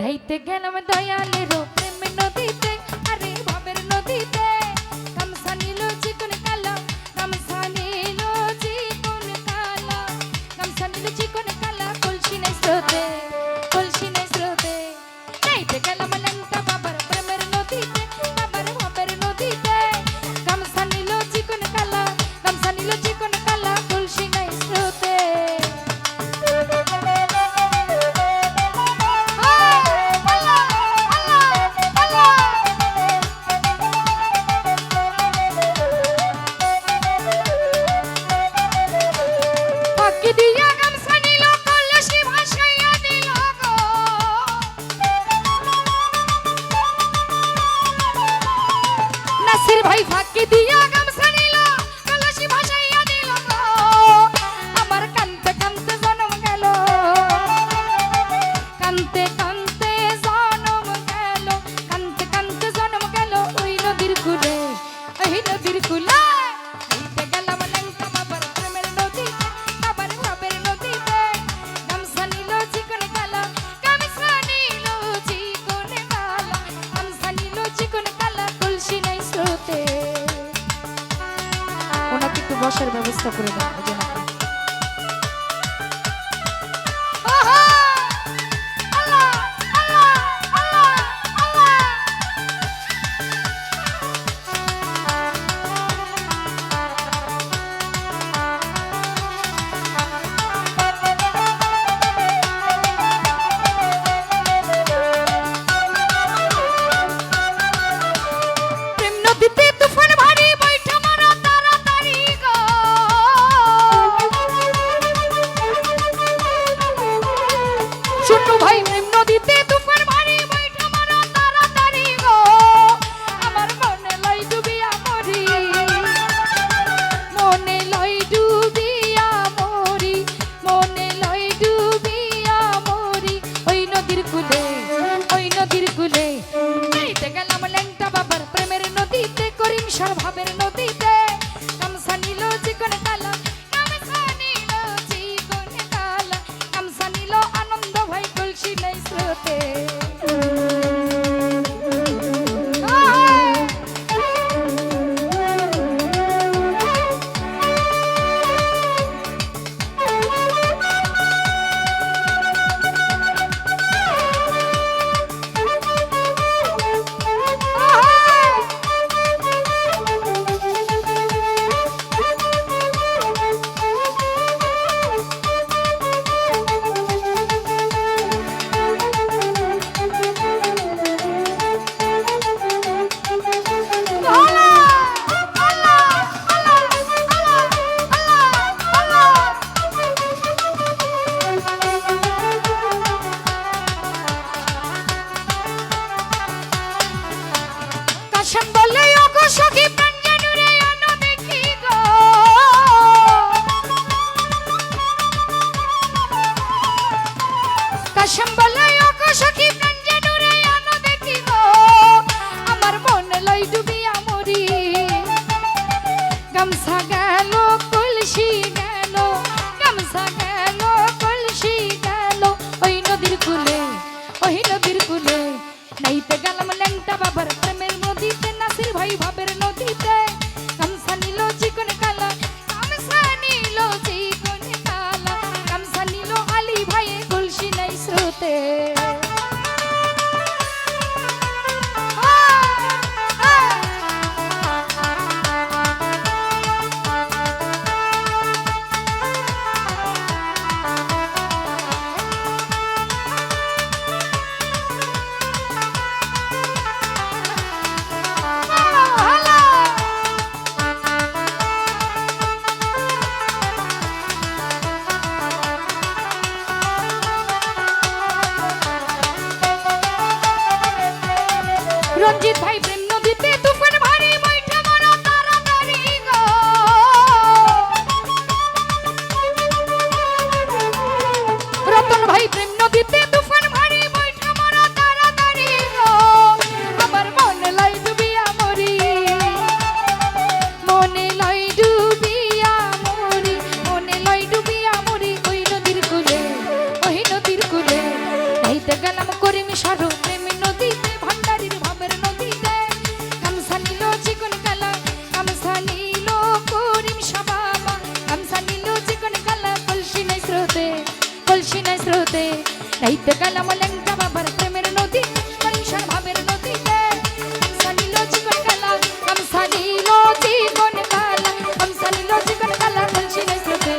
নাইতে গেলাম দয়ালের প্রেমের নদীতে, আরে ভাবের নদীতে। গামছা নিল চিকন কালা, গামছা নিল চিকন কালা, গামছা নিল চিকন কালা, কলসি নাই স্রোতে, কলসি নাই স্রোতে। নাইতে গেলাম ল্যাংটা বাবার প্রেমের নদীতে, বাবার ভাবের নদীতে। গামছা নিল চিকন কালা, গামছা নিল চিকন কালা, কলসি নাই স্রোতে। ভাই ফাঁকি দিয়া গামছা নিল, কলসি ভাসাইয়া দিল গো। আমার কানতে কানতে জনম গেল, কানতে কানতে জনম গেল, কানতে কানতে জনম গেল ওই নদীর কূলে, ওই নদীর কূলে। নাইতে গেলাম ল্যাংটা বাবার প্রেমের নদীতে, বাবার ভাবের নদীতে। গামছা নিল চিকন কালা, গামছা নিল চিকন কালা, গামছা নিল চিকন কালা, কলসি নাই স্রোতে। ওনাকে একটু বসার ব্যবস্থা করে দাও। ভাবের নদীতে গামছা নিল চিকন কালা, গামছা নিল চিকন কালা, গামছা নিল আনন্দ ভাই, কলসি নাই স্রোতে। গামছা গেল কলসি গেল, গামছা গেল কলসি গেল ওই নদীর কূলে, ওই নদীর কূলে। নাইতে গেলাম ল্যাংটা বাবার প্রেমের নদীতে, নাসির ভাই ভাবের নদীতে। গামছা নিল চিকন কালা, গামছা নিল চিকন কালা, গামছা নিল আলী ভাই, কলসি নাই স্রোতে। রঞ্জিত ভাই প্রেম নদীতে তুফান ভারী, বৈঠা মারো তাড়াতাড়ি গো। রতন ভাই প্রেম নদীতে তুফান ভারী, বৈঠা মারো তাড়াতাড়ি গো। আমার মনে লাই ডুবিয়া মরি, মনে লাই ডুবিয়া মরি, মনে লাই ডুবিয়া মরি ওই নদীর কূলে, ওই নদীর কূলে। নাইতে গেলাম করিম সারু প্রেমের নদীতে ভান্ডারির ভাবের নদীতে গামছা নিল চিকন কালা গামছা নিল করিম সাবাবা গামছা নিল চিকন কালা কলসি নাই স্রোতে নাইতে গেলাম ল্যাংটা বাবার প্রেমের নদী কলসার ভাবের নদীতে গামছা নিল চিকন কালা গামছা নিল চিকন কালা গামছা নিল চিকন কালা কলসি নাই স্রোতে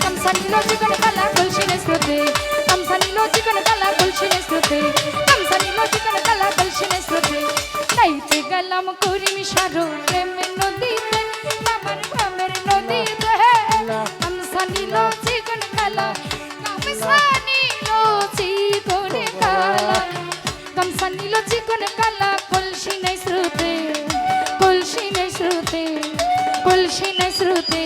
গামছা নিল চিকন কালা কলসি নাই স্রোতে গামছা নিল চিকন কালা কলসি নাই স্রোতে গামছা নিল চিকন কালা কলসি নাই স্রোতে নাইতে গেলাম করিম সারু প্রেমের নদীতে বাবার ভাবের নদীতে গামছা নিল চিকন কালা গামছা নিল চিকন কালা গামছা নিল চিকন কালা কলসি নাই স্রোতে কলসি নাই স্রোতে কলসি নাই স্রোতে